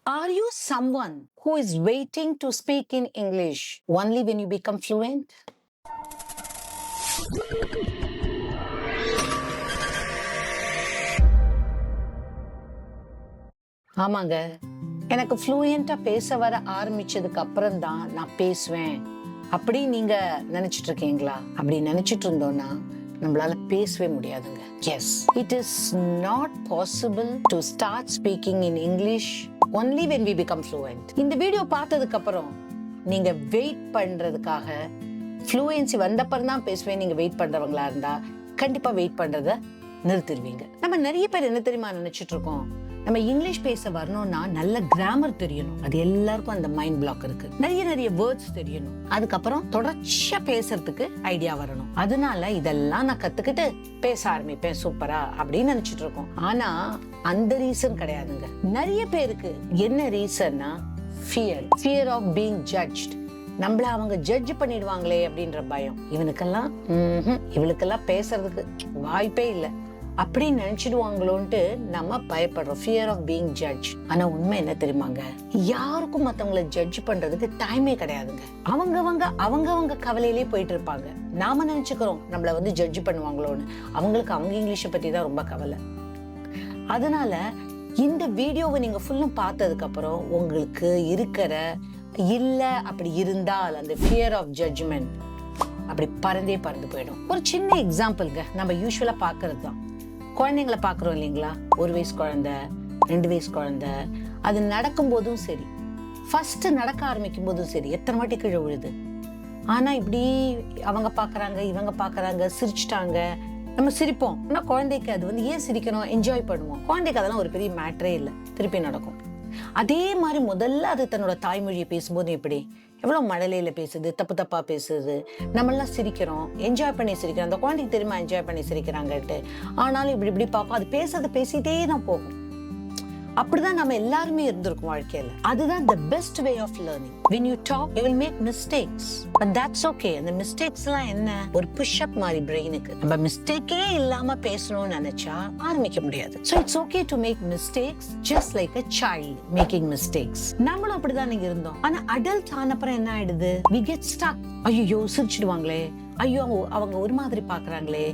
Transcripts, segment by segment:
Are you someone who is waiting to speak in English only when you become fluent? ஆமாங்க, எனக்கு ஃப்ளூயண்டா பேச வர ஆரம்பிச்சதுக்கு அப்புறம் தான் நான் பேசுவேன் அப்படி நீங்க நினைச்சிட்டு இருக்கீங்களா? அப்படி நினைச்சிட்டு இருந்தோம்னா நம்மளால பேசவே முடியாதுங்க. Yes, it is not possible to start speaking in English only when we become fluent. இந்த வீடியோ பார்த்ததுக்கு அப்புறம் நீங்க வெயிட் பண்றதுக்காக ஃப்ளூயன்சி வந்தப்பறம் தான் பேசுவேன் நீங்க வெயிட் பண்றவங்களா இருந்தா கண்டிப்பா வெயிட் பண்றத நிறுத்திடுவீங்க. நம்ம நிறைய பேர் என்ன தெரியுமா நினைச்சிட்டு இருக்கோம், நம்ம இங்கிலீஷ் பேச வரணும்னா நல்ல கிராமர் தெரியணும். அது எல்லாருக்கும் அந்த மைண்ட் பிளாக் இருக்கு. நிறைய வேர்ட்ஸ் தெரியணும், அதுக்கப்புறம் தொடர்ச்சியா பேசுறதுக்கு ஐடியா வரணும். அதனால இதெல்லாம் நான் கத்துக்கிட்டு பேச ஆரம்பிப்பேன் சூப்பரா அப்படின்னு நினைச்சிட்டு இருக்கோம். ஆனா அந்த ரீசன் கிடையாதுங்க. நிறைய பேருக்கு என்ன ரீசன்னா ஃபியர் ஆஃப் பீயிங் ஜட்ஜ்ட். நம்மள அவங்க ஜட்ஜ் பண்ணிடுவாங்களே அப்படின்ற பயம். இவளுக்கெல்லாம் பேசுறதுக்கு வாய்ப்பே இல்லை அப்படின்னு நினைச்சிடுவாங்களோன்ட்டு நம்ம பயப்படுறோம். Fear of being judge. ஆனா உண்மை என்ன தெரியுமாங்க, யாருக்கும் மத்தவங்களை ஜட்ஜ் பண்றதுக்கு டைமே கிடையாதுங்க. அவங்கவங்க கவலையிலே போயிட்டு இருப்பாங்க. நாம நினைச்சுக்கிறோம் நம்மள ஜட்ஜ் பண்ணுவாங்களோன்னு. அவங்களுக்கு அவங்க இங்கிலீஷை பத்தி தான் ரொம்ப கவலை. அதனால இந்த வீடியோவை நீங்க ஃபுல்லும் பார்த்ததுக்கு அப்புறம் உங்களுக்கு இருக்கிற இல்ல அப்படி இருந்தால் அந்த ஃபியர் ஆஃப் ஜட்ஜ்மெண்ட் அப்படி பறந்து போயிடும். ஒரு சின்ன எக்ஸாம்பிள்ங்க, நம்ம யூஸ்வலா பாக்குறது தான். குழந்தைங்களை பாக்குறோம் இல்லைங்களா? 1 வயசு குழந்தை, 2 வயசு குழந்தை, அது நடக்கும் போதும் சரி, ஃபர்ஸ்ட் நடக்க ஆரம்பிக்கும் போதும் சரி, எத்தனை வாட்டி கீழே விழுது. ஆனா இப்படி அவங்க பாக்குறாங்க, இவங்க பாக்குறாங்க, சிரிச்சுட்டாங்க, நம்ம சிரிப்போம். ஆனா குழந்தைக்கு அது ஏன் சிரிக்கணும், என்ஜாய் பண்ணுவோம். குழந்தைக்கு அதெல்லாம் ஒரு பெரிய மேட்டரே இல்லை, திருப்பி நடக்கும். அதே மாதிரி முதல்ல அது தன்னோட தாய்மொழியை பேசும்போது எப்படி எவ்வளவு மழலையில பேசுது, தப்பா பேசுது, நம்ம எல்லாம் சிரிக்கிறோம், என்ஜாய் பண்ணி சிரிக்கிறோம். அந்த குழந்தைக்கு தெரியுமா என்ஜாய் பண்ணி சிரிக்கிறாங்கட்டு. ஆனாலும் இப்படி பார்ப்போம், அது பேசிட்டே தான் போகும். அப்படிதான் நம்ம எல்லாருமே இருந்திருக்கோம் வாழ்க்கையில. அதுதான் the best way of learning. When you talk, you will make mistakes, but that's okay. அந்த mistakes எல்லாம் என்ன, ஒரு push up மாதிரி பிரெயினுக்கு. நம்ம மிஸ்டேக்கே இல்லாம பேசணும்னு நினைச்சா ஆரம்பிக்க முடியாது. So it's okay to make mistakes just like a child making mistakes. நம்மளும் அப்படிதான் நீங்க இருந்தோம். ஆனா அடல்ட் ஆனப்புறம் என்ன ஆயிடுது, we get stuck. ஐயோ சிரிச்சிடுவாங்களே, ஐயோ அவங்க ஒரு மாதிரி பாக்குறாங்களே,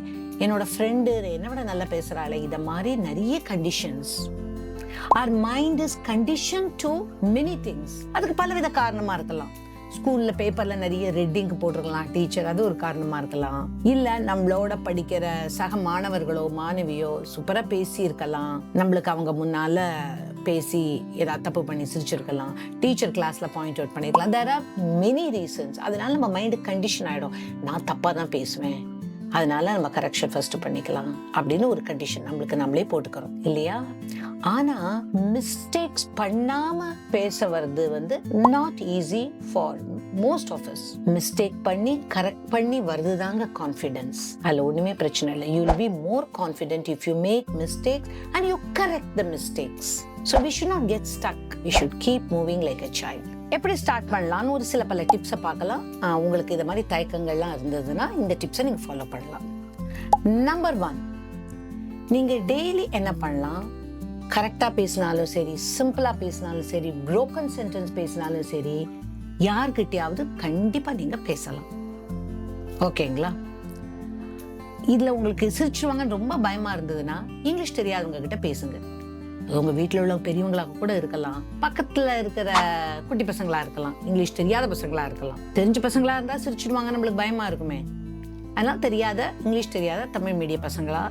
என்னோட ஃப்ரெண்டு என்னை விட நல்லா பேசுறாளே, இத மாதிரி நிறைய conditions. Our mind is conditioned to many things. அதுக்கு பலவித காரணமா இருக்கலாம். ஸ்கூல்ல பேப்பர்ல நிறைய ரெட்டிங் போட்டிருக்கலாம் டீச்சர், அது ஒரு காரணமா இருக்கலாம். இல்ல நம்மளோட படிக்கிற சக மாணவர்களோ மாணவியோ சூப்பரா பேசி இருக்கலாம், நம்மளுக்கு அவங்க முன்னால பேசி ஏதாவது தப்பு பண்ணி சிரிச்சிருக்கலாம், டீச்சர் கிளாஸ்ல பாயிண்ட் அவுட் பண்ணிருக்கலாம். There are many reasons. அதனால நம்ம மைண்ட் கண்டிஷன் ஆயிடும், நான் தப்பா தான் பேசுவேன், அதனால நம்ம கரெக்ஷன் ஃபர்ஸ்ட் பண்ணிக்கலாம் அப்படின்னு ஒரு கண்டிஷன் நம்மளுக்கு நம்மளே போட்டுக்கிறோம் இல்லையா? ஆனா மிஸ்டேக்ஸ் பண்ணாம பேச வருது not easy for most of us. Mistake பண்ணி கரெக்ட் பண்ணி வருதுதாங்க கான்ஃபிடன்ஸ். அதுல ஒண்ணுமே பிரச்சனை இல்லை. You will be more confident if you make mistakes and you correct the mistakes. So we should not get stuck, we should keep moving like a child. எப்படி start பண்ணலாம்னு ஒரு சில பல டிப்ஸை பார்க்கலாம். உங்களுக்கு இது மாதிரி தயக்கங்கள்லாம் இருந்ததுன்னா இந்த டிப்ஸை நீங்க ஃபாலோ பண்ணலாம். நம்பர் 1, நீங்க டெய்லி என்ன பண்ணலாம், கரெக்டா பேசினாலும் சரி, சிம்பிளா பேசினாலும் சரி, broken சென்டென்ஸ் பேசினாலும் சரி, யார்கிட்டயாவது கண்டிப்பா நீங்க பேசலாம். ஓகேங்களா? இதுல உங்களுக்கு சிரிச்சுவாங்கன்னு ரொம்ப பயமா இருந்ததுன்னா இங்கிலீஷ் தெரியாதவங்க கிட்ட பேசுங்க. உங்க வீட்டுல உள்ள பெரியவங்களாக கூட இருக்கலாம், பக்கத்துல இருக்கிற குட்டி பசங்களா இருக்கலாம், இங்கிலீஷ் தெரியாத பசங்களா இருக்கலாம். தெரிஞ்ச பசங்களா இருந்தா சிரிச்சிடுவாங்க, நம்மளுக்கு பயமா இருக்குமே. அதனால இங்கிலீஷ் தெரியாத தமிழ் மீடியம் பசங்களா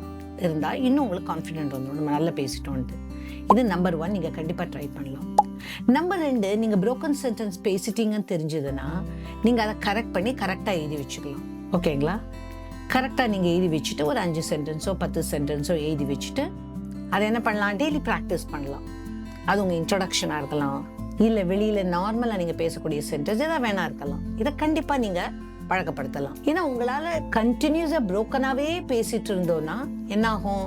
இருந்தா இன்னும் உங்களுக்கு கான்ஃபிடென்ட் வந்துடும், நம்ம நல்லா பேசிட்டோன்ட்டு. இது நம்பர் 1, நீங்க கண்டிப்பா ட்ரை பண்ணலாம். நம்பர் 2, நீங்க broken சென்டென்ஸ் பேசிட்டீங்கன்னு தெரிஞ்சதுன்னா நீங்க அதை கரெக்ட் பண்ணி கரெக்டா எழுதி வச்சுக்கலாம். ஓகேங்களா? கரெக்டா நீங்க எழுதி வச்சுட்டு ஒரு 5 சென்டென்ஸோ 10 சென்டென்ஸோ எழுதி வச்சுட்டு அதை என்ன பண்ணலாம், டெய்லி ப்ராக்டிஸ் பண்ணலாம். அது உங்க இன்ட்ரோடக்ஷனா இருக்கலாம், இல்ல வெளியில நார்மலா நீங்க பேசக்கூடிய சென்டென்ஸ் எதாவது வேணா இருக்கலாம். இதை கண்டிப்பா நீங்க பழக்கப்படுத்தலாம். ஏன்னா உங்களால கண்டினியூஸா புரோக்கனாவே பேசிட்டு இருந்தோம்னா என்ன ஆகும்,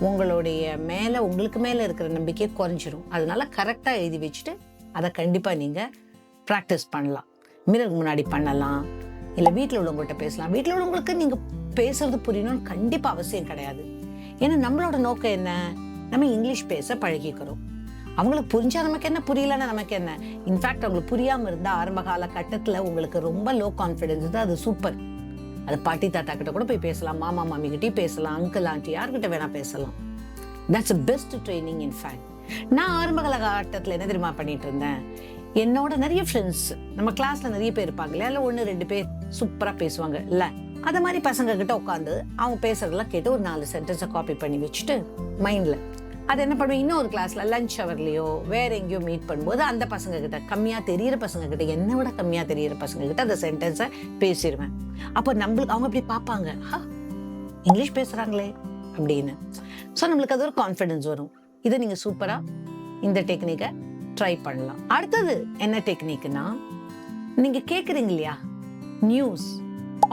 உங்களுக்கு மேல இருக்கிற நம்பிக்கை குறைஞ்சிரும். அதனால கரெக்டா எழுதி வச்சுட்டு அதை கண்டிப்பா நீங்க ப்ராக்டிஸ் பண்ணலாம். மிரருக்கு முன்னாடி பண்ணலாம், இல்ல வீட்டுல உள்ளவங்கள்ட்ட பேசலாம். வீட்டுல உள்ளவங்களுக்கு நீங்க பேசுறது புரியணும்னு கண்டிப்பா அவசியம் கிடையாது. ஏன்னா நம்மளோட நோக்கம் என்ன, நம்ம இங்கிலீஷ் பேச பழகிக்கிறோம். அவங்களுக்கு புரிஞ்சா நமக்கு என்ன, புரியலன்னா நமக்கு என்ன. இன்ஃபேக்ட் அவங்களுக்கு புரியாம இருந்தா ஆரம்ப கால கட்டத்துல உங்களுக்கு ரொம்ப லோ கான்ஃபிடன்ஸ் தான், அது சூப்பர். அது பாட்டி தாத்தா கிட்ட கூட போய் பேசலாம், மாமா மாமி கிட்டயும் பேசலாம், அங்கிள் ஆண்டி யார்கிட்ட வேணா பேசலாம். That's best training. இன்ஃபேக்ட் நான் ஆரம்ப கால கட்டத்துல என்ன தெரியுமா பண்ணிட்டு இருந்தேன், என்னோட நிறைய ஃப்ரெண்ட்ஸ் நம்ம கிளாஸ்ல நிறைய பேர் இருப்பாங்க இல்ல, 1-2 பேர் சூப்பரா பேசுவாங்க இல்ல, அத மாதிரி பசங்க கிட்ட உட்காந்து அவங்க பேசுறதெல்லாம் கேட்டு ஒரு 4 சென்டென்ஸை காப்பி பண்ணி வச்சுட்டு மைண்ட்ல அது என்ன பண்ணுவேன், இன்னொரு கிளாஸ்ல லஞ்ச் ஹவர்லயோ வேற எங்கேயோ மீட் பண்ணும்போது அந்த பசங்க கிட்ட, கம்மியா தெரியிற பசங்க கிட்ட, என்னை விட கம்மியா தெரியிற பசங்க கிட்ட அந்த சென்டென்ஸை பேசிடுவேன். அப்போ நம்மளுக்கு அவங்க அப்படி பார்ப்பாங்க, இங்கிலீஷ் பேசுறாங்களே அப்படின்னு. ஸோ நம்மளுக்கு அது ஒரு கான்ஃபிடன்ஸ் வரும். இதை நீங்க சூப்பரா இந்த டெக்னிக்கை ட்ரை பண்ணலாம். அடுத்தது என்ன டெக்னிக்னா, நீங்க கேக்குறீங்க இல்லையா நியூஸ்,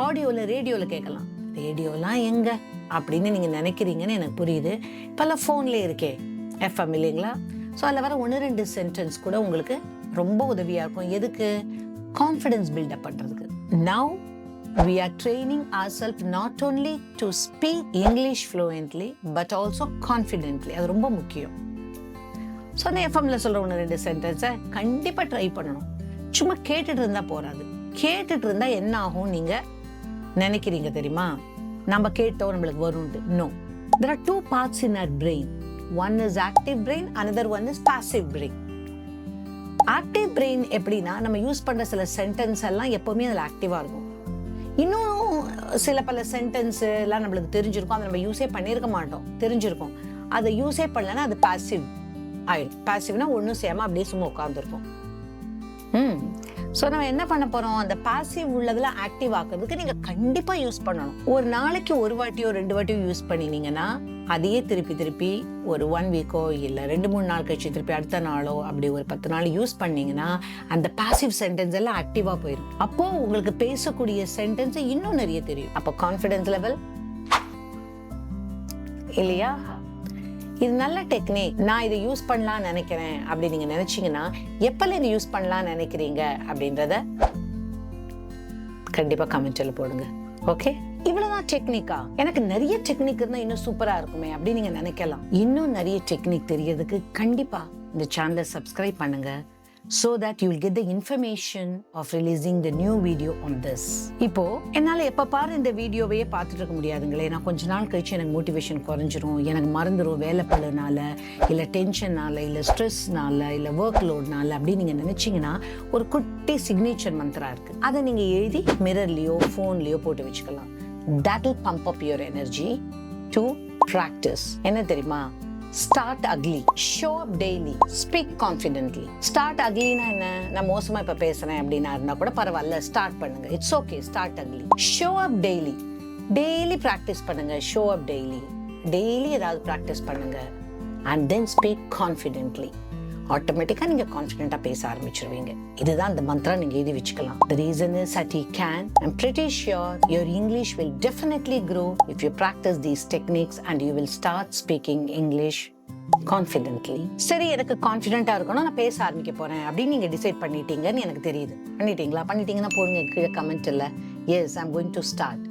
ஆடியோல ரேடியோல கேட்கலாம். ரேடியோலாம் எங்க அப்படின்னு நீங்க நினைக்கிறீங்கன்னு எனக்கு புரியுது. இப்பெல்லாம் ஃபோன்லேயே இருக்கே எஃப்எம் இல்லைங்களா. ஸோ அதில் வர 1-2 சென்டென்ஸ் கூட உங்களுக்கு ரொம்ப உதவியா இருக்கும். எதுக்கு? கான்ஃபிடன்ஸ் பில்டப் பண்றதுக்கு. Now we are training ourselves not only to speak English fluently but also confidently. அது ரொம்ப முக்கியம். ஸோ அந்த எஃப்எம்ல சொல்ற 1-2 சென்டென்ஸை கண்டிப்பா ட்ரை பண்ணணும். சும்மா கேட்டுட்டு இருந்தா போறாது. கேட்டுட்டு இருந்தா என்ன ஆகும் நீங்க நினைக்கிறீங்க தெரியுமா, நம்ம கேட்டோம் நம்மளுக்கு வரும். No, there are 2 parts in our brain. One is active brain, another one is passive brain. Active brain எப்படின்னா, நம்ம யூஸ் பண்ற சில சென்டென்ஸ் எல்லாம் எப்பவுமே அதுல ஆக்டிவா இருக்கும். இன்னும் சில பல சென்டென்ஸ் எல்லாம் நம்மளுக்கு தெரிஞ்சிருக்கும், அதை நம்ம யூஸே பண்ணியிருக்க மாட்டோம், தெரிஞ்சிருக்கும். அதை யூஸே பண்ணலன்னா அது பாசிவ் ஆயிடும். பாசிவ்னா ஒன்றும் செய்யாம அப்படியே சும்மா உட்காந்துருக்கும். ஸோ நம்ம என்ன பண்ண போறோம், அந்த பாசிவ் உள்ளதுல ஆக்டிவ் ஆக்குறதுக்கு நீங்க கண்டிப்பா யூஸ் பண்ணணும். ஒரு நாளைக்கு 1 வாட்டியோ 2 வாட்டியோ யூஸ் பண்ணினீங்கன்னா அதையே திருப்பி திருப்பி ஒரு 1 வீக்கோ இல்ல 2-3 நாள் கழிச்சு திருப்பி அடுத்த நாளோ அப்படி ஒரு 10 நாள் யூஸ் பண்ணீங்கன்னா அந்த பாசிவ் சென்டென்ஸ் எல்லாம் ஆக்டிவா போயிடும். அப்போ உங்களுக்கு பேசக்கூடிய சென்டென்ஸ் இன்னும் நிறைய தெரியும். அப்போ கான்ஃபிடன்ஸ் லெவல் இல்லையா? இது நல்ல டெக்னிக். நான் இதை யூஸ் பண்ணலாம்னு நினைக்கிறேன் அப்படி நீங்க நினைச்சீங்கன்னா, எப்பல இதை யூஸ் பண்ணலாம்னு நினைக்கிறீங்க அப்படின்றத கண்டிப்பா கமெண்ட்ல போடுங்க. ஓகே, இவ்வளவுதான் டெக்னிக்கா? எனக்கு நிறைய டெக்னிக் இருந்தா இன்னும் சூப்பரா இருக்குமே அப்படி நீங்க நினைக்கலாம். இன்னும் நிறைய டெக்னிக் தெரியறதுக்கு கண்டிப்பா இந்த சேனலை சப்ஸ்கிரைப் பண்ணுங்க, so that you will get the information of releasing the new video on this. இப்போ என்னால எப்ப பாரு இந்த வீடியோவையே பார்த்துட்டு இருக்க முடியாதுங்களே. நான் கொஞ்ச நாள் கழிச்சு எனக்கு மோட்டிவேஷன் குறைஞ்சிரும், எனக்கு மறந்துடும், வேலை பளுனால இல்ல டென்ஷனால இல்ல ஸ்ட்ரெஸ்னால இல்ல ஒர்க் லோட்னால அப்படி நீங்க நினைச்சீங்கன்னா, ஒரு குட்டி சிக்னேச்சர் மந்த்ரா இருக்கு. அதை நீங்க எழுதி மிரர்லயோ போன்லயோ போட்டு வச்சுக்கலாம். That will pump up your energy to practice. என்ன தெரியுமா? Start ugly, show up daily, speak confidently. Start ugly na enna, na mosama ipa pesren appadina irundha kuda paravalla, start பண்ணுங்க. It's okay, start ugly. Show up daily. Daily practice பண்ணுங்க. Show up daily. Daily ஏதாவது practice பண்ணுங்க. And then speak confidently. ஆட்டோமேட்டிக்கா நீங்க கான்ஃபிடென்ட்டா பேச ஆரம்பிச்சிருவீங்க. இதுதான் அந்த மந்த்ரா நீங்க எழுதி வச்சுக்கலாம். The reason is that you can. I'm pretty sure your English will definitely grow if you practice these techniques and you will start speaking English confidently. சரி, எனக்கு கான்ஃபிடென்ட்டா இருக்கணும், நான் பேச ஆரம்பிக்க போறேன் அப்படின்னு நீங்க டிசைட் பண்ணிட்டீங்கன்னு எனக்கு தெரியுது. பண்ணிட்டீங்களா? பண்ணிட்டீங்கன்னா போடுங்க கீழே கமெண்ட்ல, yes I'm going to start.